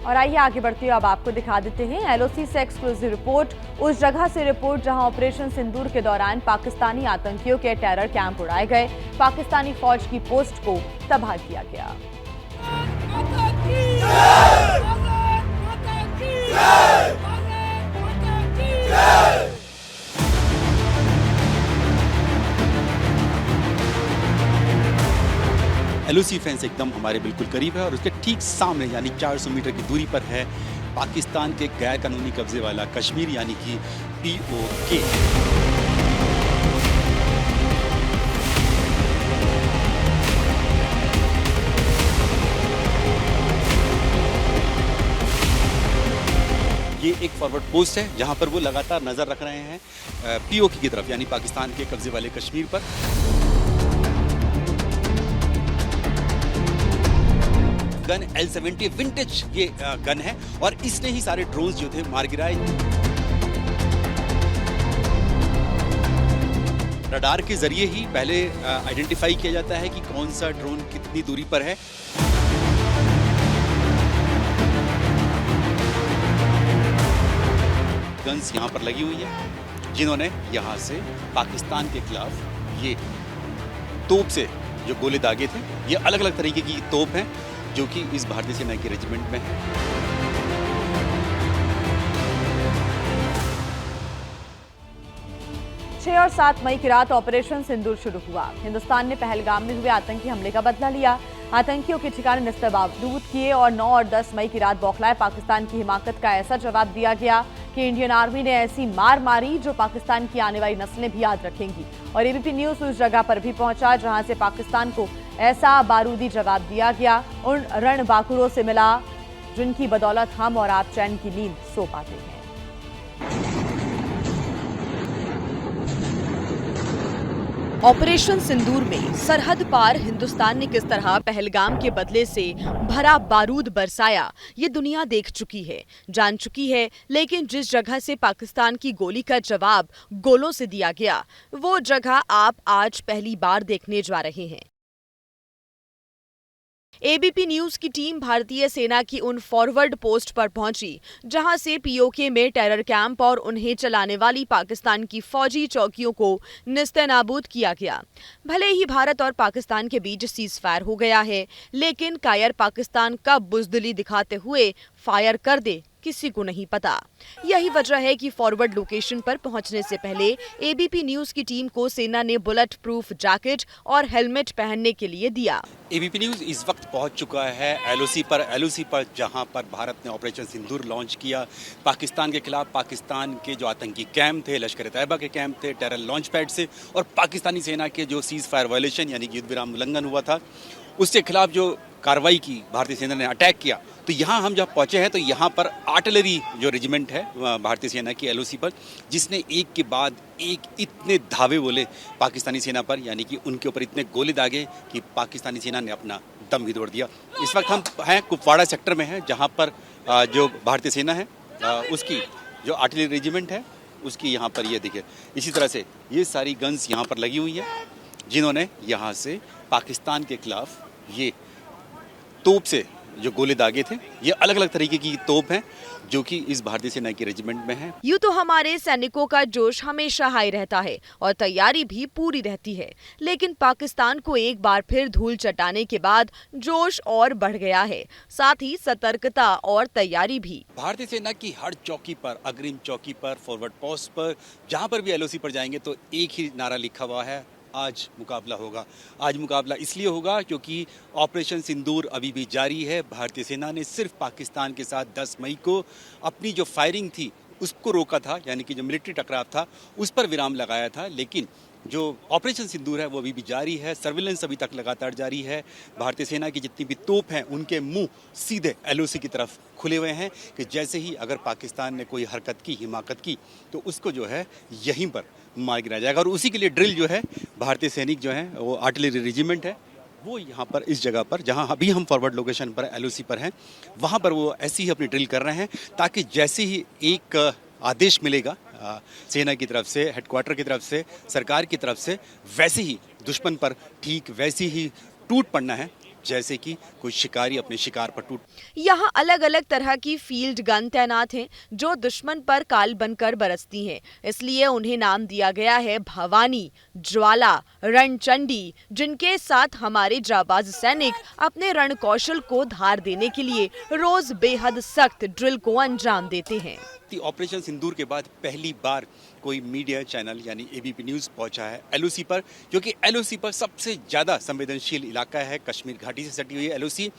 और आइए आगे बढ़ते हुए अब आपको दिखा देते हैं एलओसी से एक्सक्लूसिव रिपोर्ट। उस जगह से रिपोर्ट जहां ऑपरेशन सिंदूर के दौरान पाकिस्तानी आतंकियों के टेरर कैंप उड़ाए गए, पाकिस्तानी फौज की पोस्ट को तबाह किया गया। एलओसी फेंस एकदम हमारे बिल्कुल करीब है और उसके ठीक सामने यानी 400 मीटर की दूरी पर है पाकिस्तान के गैर कानूनी कब्जे वाला कश्मीर यानी कि POK। ये एक फॉरवर्ड पोस्ट है जहां पर वो लगातार नजर रख रहे हैं POK की तरफ यानी पाकिस्तान के कब्जे वाले कश्मीर पर। गन L70 विंटेज ये गन है और इसने ही सारे ड्रोन्स जो थे मार गिराए। रडार के जरिए ही पहले आइडेंटिफाई किया जाता है कि कौन सा ड्रोन कितनी दूरी पर है। गन्स यहाँ पर लगी हुई है जिन्होंने यहाँ से पाकिस्तान के खिलाफ ये तोप से जो गोले दागे थे, ये अलग अलग तरीके की तोप हैं जो कि इस भारतीय सेना के रेजिमेंट में है। 6 और 7 मई की रात ऑपरेशन सिंदूर शुरू हुआ। हिंदुस्तान ने पहलगाम में हुए आतंकी हमले का बदला लिया। आतंकियों के ठिकाने नस्तबारूद किए और 9 और 10 मई की रात बौखलाए पाकिस्तान की हिमाकत का ऐसा जवाब दिया गया कि इंडियन आर्मी ने ऐसी मार मारी जो पाकिस्तान की आने वाली नस्लें भी याद रखेंगी। और एबीपी न्यूज उस जगह पर भी पहुंचा जहां से पाकिस्तान को ऐसा बारूदी जवाब दिया गया, उन रणबांकुरों से मिला जिनकी बदौलत हम और आप चैन की नींद सो पाते हैं। ऑपरेशन सिंदूर में सरहद पार हिंदुस्तान ने किस तरह पहलगाम के बदले से भरा बारूद बरसाया, ये दुनिया देख चुकी है, जान चुकी है। लेकिन जिस जगह से पाकिस्तान की गोली का जवाब गोलों से दिया गया, वो जगह आप आज पहली बार देखने जा रहे हैं। एबीपी न्यूज की टीम भारतीय सेना की उन फॉरवर्ड पोस्ट पर पहुंची जहां से POK में टेरर कैंप और उन्हें चलाने वाली पाकिस्तान की फौजी चौकियों को निस्तेनाबूद किया गया। भले ही भारत और पाकिस्तान के बीच सीज फायर हो गया है, लेकिन कायर पाकिस्तान कब बुजदिली दिखाते हुए फायर कर दे किसी को नहीं पता। यही वजह है कि फॉरवर्ड लोकेशन पर पहुंचने से पहले एबीपी न्यूज की टीम को सेना ने बुलेट प्रूफ जैकेट और हेलमेट पहनने के लिए दिया। एबीपी न्यूज इस वक्त पहुंच चुका है एलओसी पर जहां पर भारत ने ऑपरेशन सिंदूर लॉन्च किया। पाकिस्तान के खिलाफ पाकिस्तान के जो आतंकी कैंप थे, लश्कर तैयबा के कैंप थे, टेरर लॉन्च पैड से और पाकिस्तानी सेना के जो सीज फायर वायलेशन यानी कि युद्ध विराम उल्लंघन हुआ था, उसके खिलाफ जो कार्रवाई की भारतीय सेना ने, अटैक किया, तो यहाँ हम जब पहुंचे हैं तो यहाँ पर आर्टिलरी जो रेजिमेंट है भारतीय सेना की एलओसी पर, जिसने एक के बाद एक इतने धावे बोले पाकिस्तानी सेना पर, यानी कि उनके ऊपर इतने गोले दागे कि पाकिस्तानी सेना ने अपना दम भी तोड़ दिया। इस वक्त हम हैं कुपवाड़ा सेक्टर में हैं जहाँ पर जो भारतीय सेना है उसकी जो आर्टिलरी रेजिमेंट है उसकी यहाँ पर ये दिखे इसी तरह से ये सारी गन्स यहाँ पर लगी हुई हैं जिन्होंने यहाँ से पाकिस्तान के खिलाफ ये तोप से जो गोले दागे थे, ये अलग अलग तरीके की तोप हैं जो कि इस भारतीय सेना के रेजिमेंट में है। यूं तो हमारे सैनिकों का जोश हमेशा हाई रहता है और तैयारी भी पूरी रहती है, लेकिन पाकिस्तान को एक बार फिर धूल चटाने के बाद जोश और बढ़ गया है, साथ ही सतर्कता और तैयारी भी। भारतीय सेना की हर चौकी पर, अग्रिम चौकी पर, फॉरवर्ड पोस्ट पर, जहां पर भी एलओसी पर जाएंगे तो एक ही नारा लिखा हुआ है, आज मुकाबला होगा। आज मुकाबला इसलिए होगा क्योंकि ऑपरेशन सिंदूर अभी भी जारी है। भारतीय सेना ने सिर्फ पाकिस्तान के साथ 10 मई को अपनी जो फायरिंग थी उसको रोका था, यानी कि जो मिलिट्री टकराव था उस पर विराम लगाया था, लेकिन जो ऑपरेशन सिंदूर है वो अभी भी जारी है। सर्विलेंस अभी तक लगातार जारी है। भारतीय सेना की जितनी भी तोप हैं उनके मुंह सीधे एलओसी की तरफ खुले हुए हैं कि जैसे ही अगर पाकिस्तान ने कोई हरकत की, हिमाकत की, तो उसको जो है यहीं पर मार गिराया जाएगा। और उसी के लिए ड्रिल जो है भारतीय सैनिक जो हैं वो आर्टिलरी रेजिमेंट है वो यहाँ पर इस जगह पर जहाँ अभी हम फॉरवर्ड लोकेशन पर एलओसी पर हैं वहाँ पर वो ऐसी ही अपनी ड्रिल कर रहे हैं ताकि जैसे ही एक आदेश मिलेगा सेना की तरफ से, हेडक्वार्टर की तरफ से, सरकार की तरफ से, वैसे ही दुश्मन पर ठीक वैसी ही टूट पड़ना है जैसे कि कोई शिकारी अपने शिकार पर टूट। यहाँ अलग अलग तरह की फील्ड गन तैनात हैं जो दुश्मन पर काल बनकर बरसती हैं। इसलिए उन्हें नाम दिया गया है भवानी, ज्वाला, रणचंडी, जिनके साथ हमारे जाबाज सैनिक अपने रण कौशल को धार देने के लिए रोज बेहद सख्त ड्रिल को अंजाम देते हैं। ऑपरेशन सिंदूर के बाद पहली बार कोई मीडिया चैनल यानी एबीपी न्यूज़ पहुंचा है एलओसी पर, क्योंकि एलओसी पर सबसे ज़्यादा संवेदनशील इलाका है। कश्मीर घाटी से सटी हुई एलओसी,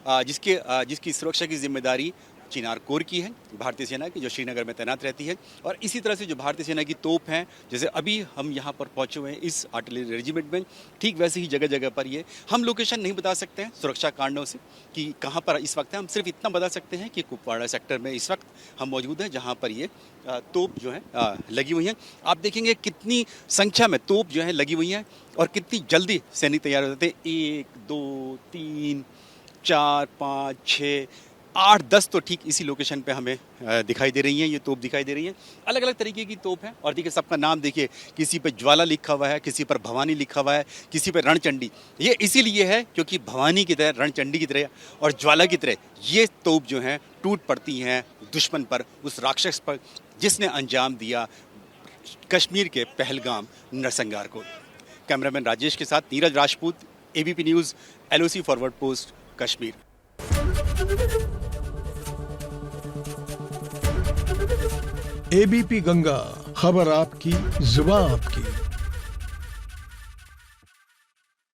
जिसकी सुरक्षा की जिम्मेदारी चिनार कोर की है, भारतीय सेना की, जो श्रीनगर में तैनात रहती है। और इसी तरह से जो भारतीय सेना की तोप हैं, जैसे अभी हम यहाँ पर पहुँचे हुए हैं इस आर्टिलरी रेजिमेंट में, ठीक वैसे ही जगह जगह पर ये हम लोकेशन नहीं बता सकते हैं सुरक्षा कारणों से कि कहाँ पर इस वक्त है। हम सिर्फ इतना बता सकते हैं कि कुपवाड़ा सेक्टर में इस वक्त हम मौजूद हैं, जहाँ पर ये तोप जो है लगी हुई हैं। आप देखेंगे कितनी संख्या में तोप जो है लगी हुई हैं और कितनी जल्दी सैनिक तैयार हो जाते हैं। 1 2 3 4 5 6 8 10 तो ठीक इसी लोकेशन पे हमें दिखाई दे रही हैं, ये तोप दिखाई दे रही हैं। अलग अलग तरीके की तोप है और देखिए सबका नाम देखिए, किसी पे ज्वाला लिखा हुआ है, किसी पर भवानी लिखा हुआ है, किसी पे रणचंडी। ये इसीलिए है क्योंकि भवानी की तरह, रणचंडी की तरह और ज्वाला की तरह ये तोप जो हैं टूट पड़ती हैं दुश्मन पर, उस राक्षस पर जिसने अंजाम दिया कश्मीर के पहलगाम नरसंहार को। कैमरामैन राजेश के साथ Neeraj Rajput, ABP news, LOC forward post, Kashmir. ABP Ganga, खबर आपकी, जुबान आपकी।